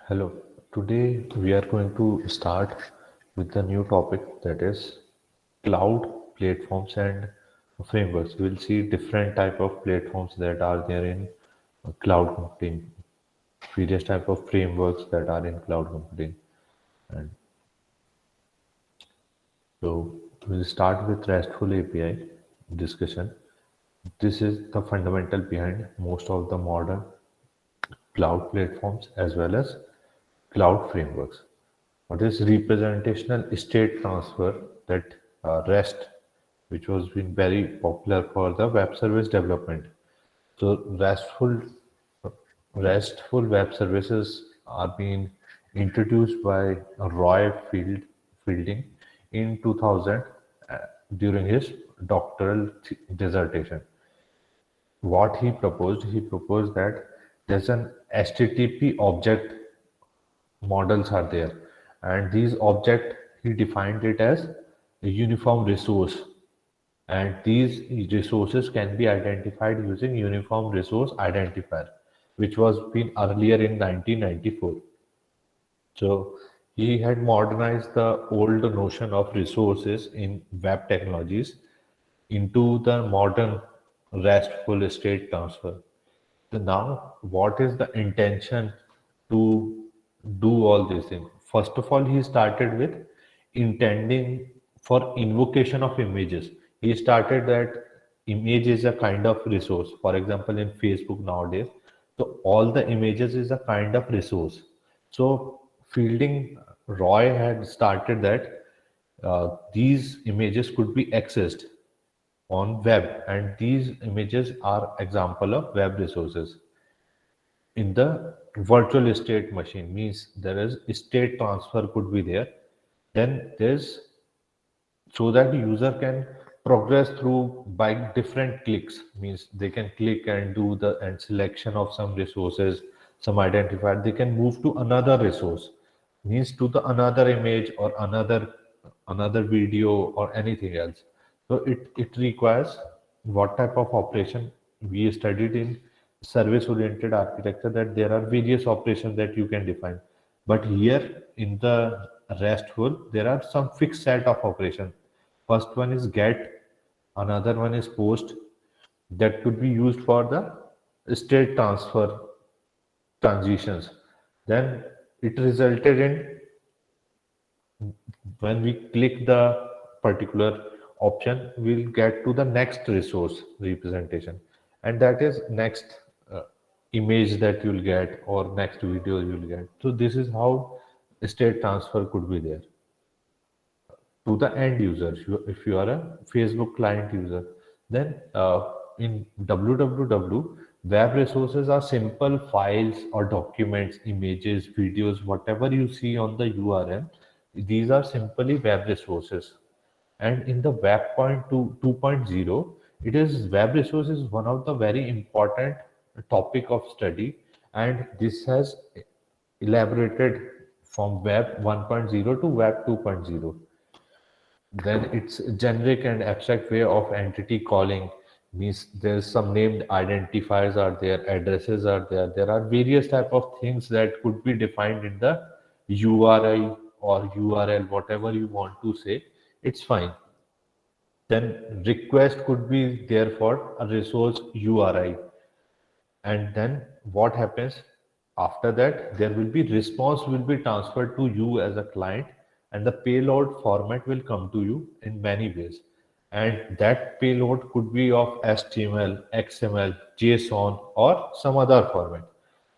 Hello. Today we are going to start with the new topic that is cloud platforms and frameworks. We'll see different type of platforms that are there in cloud computing, various type of frameworks that are in cloud computing. And so we'll start with RESTful API discussion. This is the fundamental behind most of the modern cloud platforms as well as cloud frameworks. What is representational state transfer, that REST, which was been very popular for the web service development. So RESTful web services are being introduced by Fielding in 2000 uh, during his doctoral dissertation. What he proposed that there's an HTTP object models are there, and these object he defined it as a uniform resource, and these resources can be identified using uniform resource identifier, which was been earlier in 1994. So he had modernized the old notion of resources in web technologies into the modern RESTful state transfer. So now, what is the intention to do all these things? First of all, he started with intending for invocation of images. He started that image is a kind of resource. For example, in Facebook nowadays, so all the images is a kind of resource. So Fielding Roy had started that these images could be accessed on web, and these images are example of web resources. In the virtual state machine means there is state transfer could be there, then there's so that the user can progress through by different clicks, means they can click and do the and selection of some resources, some identifier, they can move to another resource, means to the another image or another video or anything else. So it requires what type of operation we studied in service oriented architecture, that there are various operations that you can define, but here in the RESTful there are some fixed set of operations. First one is get, another one is post, that could be used for the state transfer transitions. Then it resulted in when we click the particular option, we'll get to the next resource representation, and that is next image that you'll get or next video you'll get. So this is how state transfer could be there to the end user. If you are a Facebook client user, then in www, web resources are simple files or documents, images, videos, whatever you see on the URL. These are simply web resources. And in the web point 2.0, it is web resources one of the very important topic of study, and this has elaborated from web 1.0 to web 2.0. Then it's a generic and abstract way of entity calling, means there's some named identifiers are there, addresses are there, there are various type of things that could be defined in the URI or URL, whatever you want to say, it's fine. Then request could be there for a resource URI, and then what happens after that, there will be response will be transferred to you as a client, and the payload format will come to you in many ways, and that payload could be of HTML, XML, JSON, or some other format.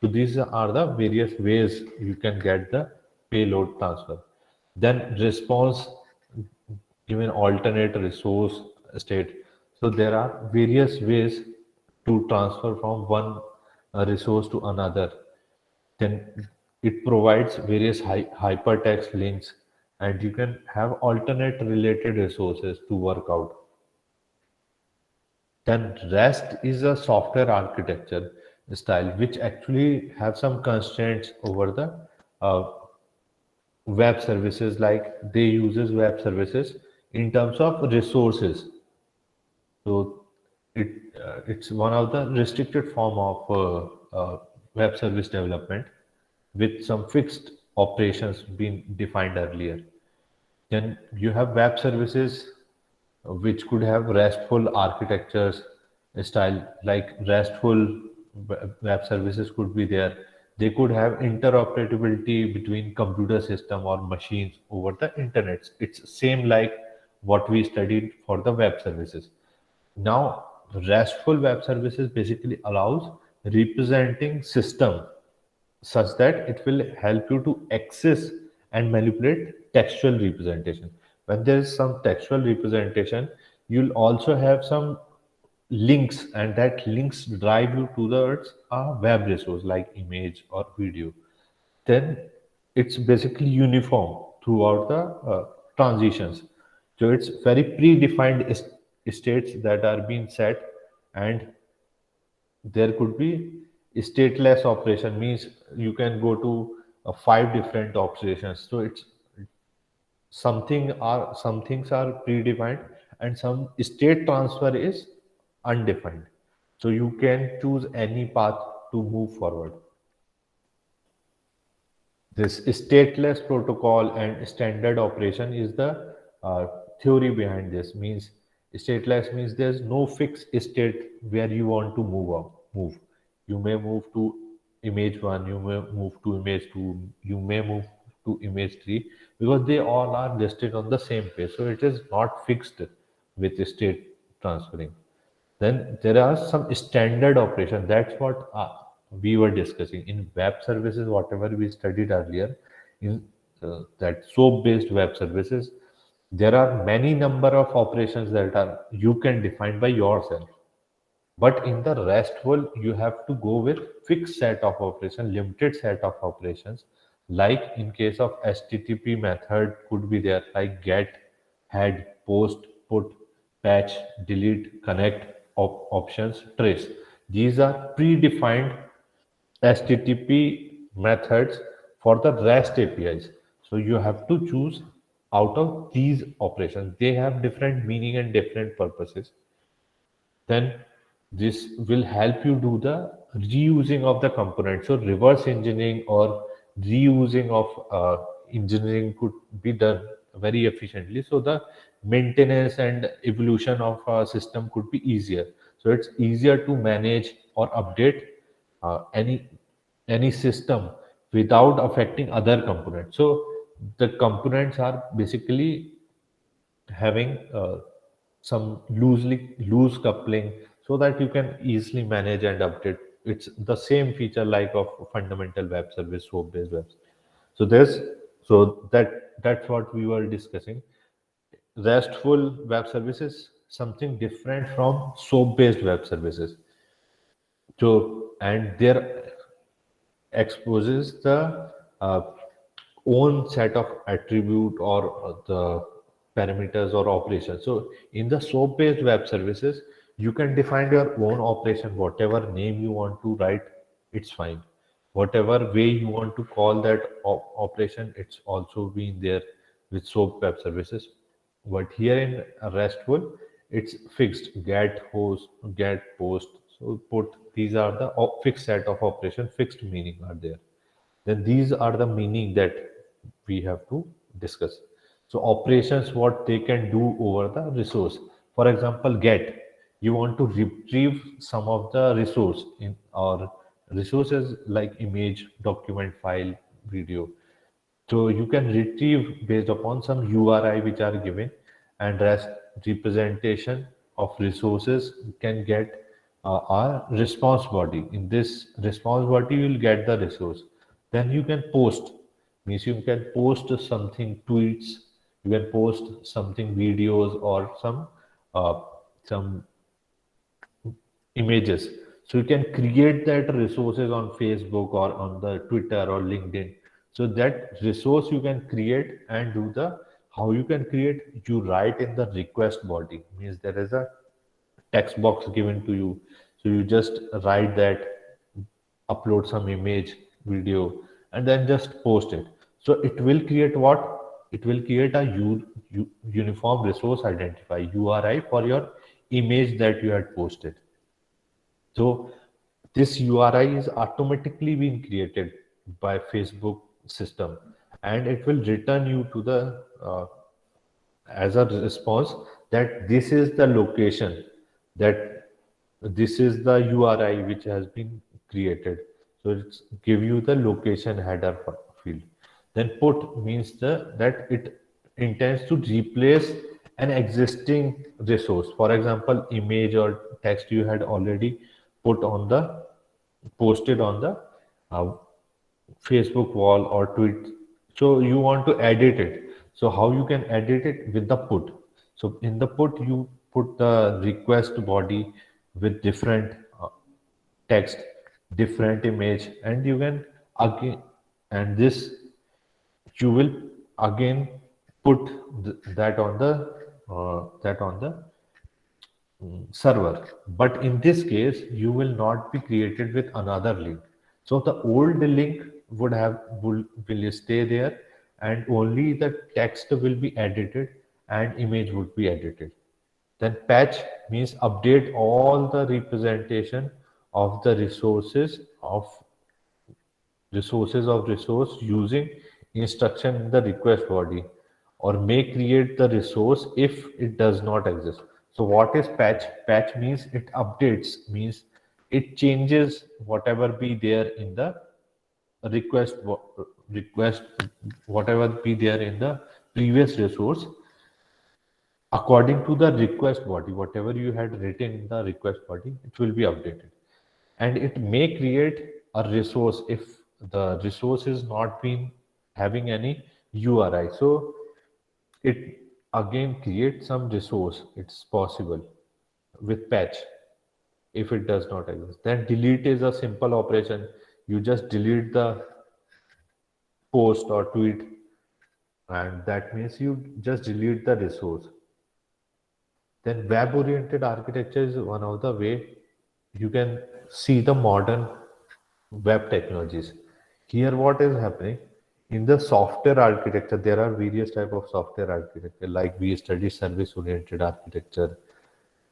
So these are the various ways you can get the payload transfer. Then response given alternate resource state. So there are various ways to transfer from one resource to another. Then it provides various hypertext links, and you can have alternate related resources to work out. Then REST is a software architecture style which actually have some constraints over the uh, web services, like they uses web services in terms of resources. So it's one of the restricted form of web service development. with some fixed operations being defined earlier. Then you have web services which could have RESTful architectures style, like RESTful web services could be there. They could have interoperability between computer system or machines over the internet. It's same like what we studied for the web services. Now, RESTful web services basically allows representing system such that it will help you to access and manipulate textual representation. When there is some textual representation, you'll also have some links, and that links drive you towards a web resource like image or video. Then it's basically uniform throughout the transitions. So it's very predefined states that are being set, and there could be stateless operation, means you can go to five different operations. So it's some things are predefined and some state transfer is undefined. So you can choose any path to move forward. This stateless protocol and standard operation is the theory behind this. Means stateless means there's no fixed state where you want to move. You may move to image one, you may move to image two, you may move to image three, because they all are listed on the same page. So it is not fixed with state transferring. Then there are some standard operation. That's what we were discussing in web services. Whatever we studied earlier in that SOAP-based web services, there are many number of operations that are you can define by yourself. But in the RESTful, you have to go with fixed set of operations, limited set of operations. Like in case of HTTP method could be there, like get, head, post, put, patch, delete, connect, options, trace. These are predefined HTTP methods for the REST APIs. So you have to choose out of these operations. They have different meaning and different purposes. Then this will help you do the reusing of the component. So reverse engineering or reusing of engineering could be done very efficiently. So the maintenance and evolution of a system could be easier. So it's easier to manage or update any system without affecting other components. So the components are basically having some loose coupling, so that you can easily manage and update. It's the same feature like of fundamental web service, soap based web. So there's so that's what we were discussing. RESTful web services something different from soap based web services. So and their exposes the uh, own set of attribute or the parameters or operations. So in the SOAP based web services, you can define your own operation, whatever name you want to write, it's fine. Whatever way you want to call that operation, it's also been there with SOAP web services. But here in RESTful, it's fixed: get, host, get, post. So put, these are the fixed set of operation, fixed meaning are there. Then these are the meaning that we have to discuss. So operations, what they can do over the resource. For example, get, you want to retrieve some of the resource in our resources like image, document, file, video. So you can retrieve based upon some URI which are given, and REST representation of resources can get a response body. In this response body, you will get the resource. Then you can post, means you can post something tweets, you can post something videos or some images. So you can create that resources on Facebook or on the Twitter or LinkedIn. So that resource you can create and do the how you can create, you write in the request body, means there is a text box given to you. So you just write that, upload some image, video, and then just post it. So it will create what? It will create a uniform resource identifier, URI, for your image that you had posted. So this URI is automatically being created by Facebook system, and it will return you to the as a response that this is the location, that this is the URI which has been created. So it's give you the location header field. Then put means that it intends to replace an existing resource. For example, image or text you had already put on the posted on the uh, Facebook wall or tweet. So you want to edit it. So how you can edit it with the put? So in the put you put the request body with different text, different image, and you can again, and this you will again put that on the server. But in this case, you will not be created with another link. So the old link will stay there, and only the text will be edited and image would be edited. Then patch means update all the representation of the resources of resource using instruction in the request body, or may create the resource if it does not exist. So what is patch? Patch means it updates, means it changes whatever be there in the request, whatever be there in the previous resource according to the request body. Whatever you had written in the request body, it will be updated, and it may create a resource if the resource is not been having any URI. So it again creates some resource. It's possible with patch if it does not exist. Then delete is a simple operation. You just delete the post or tweet, and that means you just delete the resource. Then web oriented architecture is one of the way you can see the modern web technologies. Here what is happening in the software architecture, there are various type of software architecture, like we study service oriented architecture.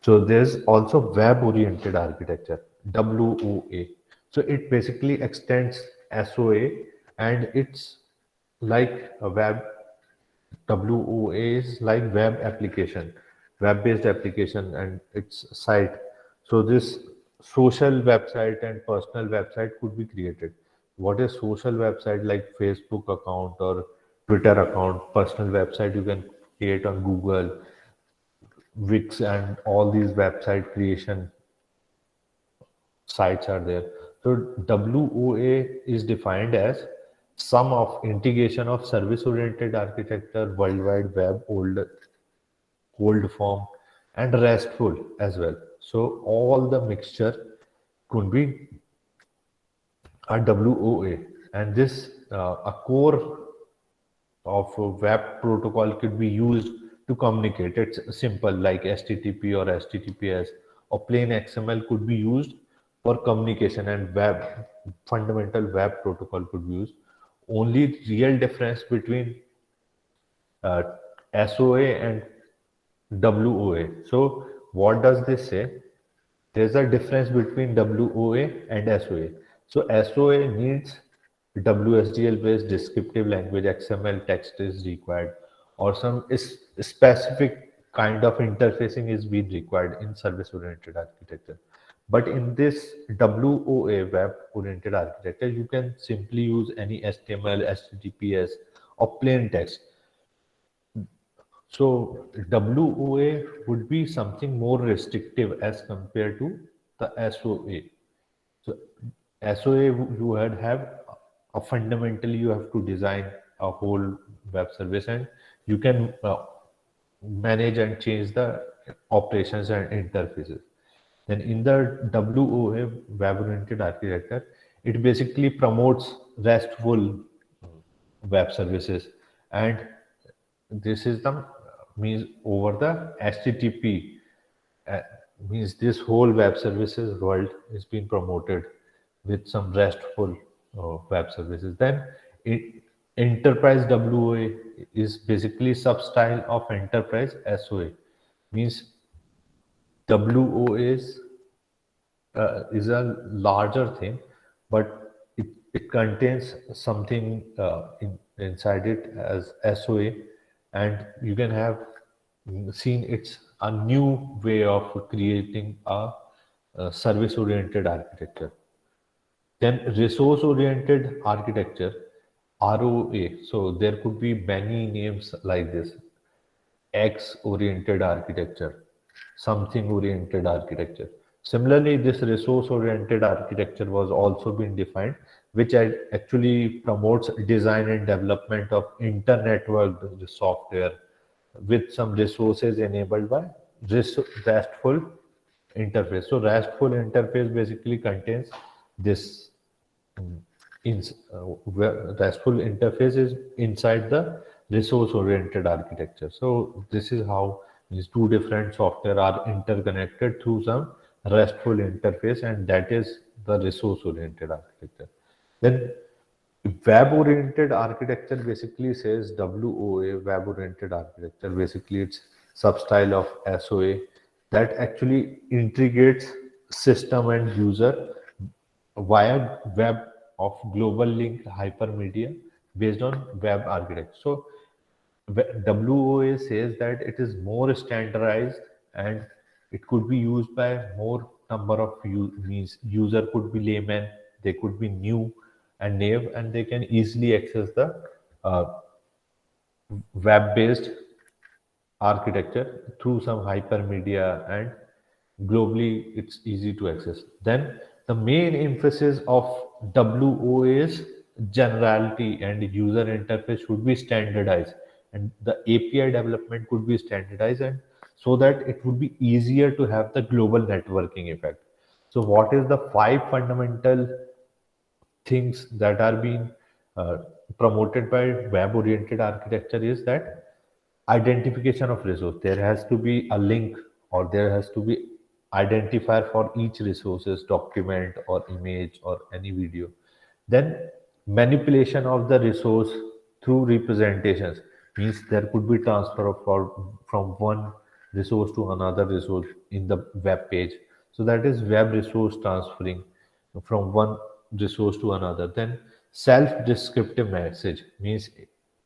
So there's also web oriented architecture, WOA. So it basically extends SOA, and it's like a web. WOA is like web application, web-based application, and its site. So this social website and personal website could be created. What is social website? Like Facebook account or Twitter account. Personal website you can create on Google, Wix, and all these website creation sites are there. So WOA is defined as sum of integration of service-oriented architecture, World Wide Web, cold form, and RESTful as well. So all the mixture could be a WOA, and this a core of a web protocol could be used to communicate. It's simple like HTTP or HTTPS, or plain XML could be used for communication, and web fundamental web protocol could be used. Only real difference between uh, SOA and WOA. So what does this say? There's a difference between WOA and SOA. So SOA needs WSDL based descriptive language, XML text is required, or some is specific kind of interfacing is being required in service oriented architecture. But in this WOA web oriented architecture, you can simply use any HTML, HTTPS, or plain text. So WOA would be something more restrictive as compared to the SOA. So SOA you had have a fundamentally you have to design a whole web service, and you can manage and change the operations and interfaces. Then in the WOA web oriented architecture, it basically promotes RESTful web services, and this is the means over the HTTP, uh, means this whole web services world is being promoted with some RESTful web services. Then enterprise WOA is basically sub-style of enterprise SOA, means WOA is a larger thing, but it contains something inside it as SOA, and you can have seen it's a new way of creating a service-oriented architecture. Then resource-oriented architecture, ROA. So there could be many names like this: X-oriented architecture, something-oriented architecture. Similarly, this resource-oriented architecture was also being defined, which actually promotes design and development of inter-networked software with some resources enabled by RESTful interface. So RESTful interface basically contains this in RESTful interface is inside the resource-oriented architecture. So this is how these two different software are interconnected through some RESTful interface, and that is the resource-oriented architecture. Then web-oriented architecture basically says WOA, web-oriented architecture. Basically, it's substyle of SOA that actually integrates system and user via web of global linked hypermedia based on web architecture. So WOA says that it is more standardized and it could be used by more number of means user could be layman, they could be new and naive, and they can easily access the uh, web-based architecture through some hypermedia, and globally it's easy to access. Then the main emphasis of WOA is generality, and user interface should be standardized, and the API development could be standardized, and so that it would be easier to have the global networking effect. So what is the five fundamental things that are being uh, promoted by web oriented architecture is that identification of resource, there has to be a link or there has to be identifier for each resources, document or image or any video. Then manipulation of the resource through representations, means there could be transfer of from one resource to another resource in the web page. So that is web resource transferring from one resource to another. Then self-descriptive message, means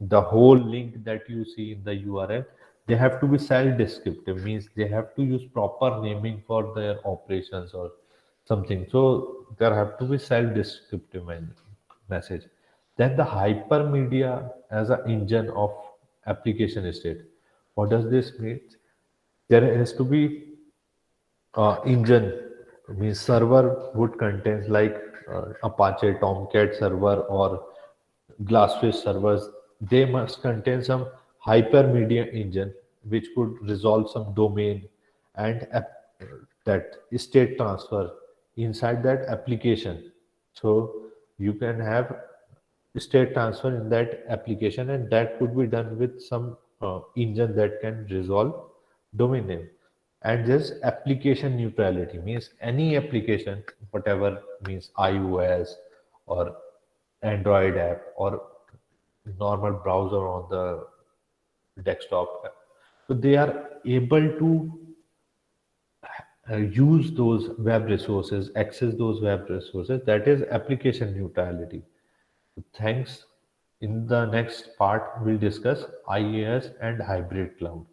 the whole link that you see in the URL, they have to be self-descriptive, means they have to use proper naming for their operations or something. So there have to be self-descriptive message. Then the hypermedia as an engine of application state. What does this mean? There has to be engine, means server would contains like Apache Tomcat server or Glassfish servers. They must contain some hypermedia engine which could resolve some domain and that state transfer inside that application. So you can have state transfer in that application, and that could be done with some engine that can resolve domain name. And there's application neutrality, means any application, whatever, means iOS or Android app or normal browser on the desktop, so they are able to use those web resources, access those web resources. That is application neutrality. Thanks. In the next part, we'll discuss IaaS and hybrid cloud.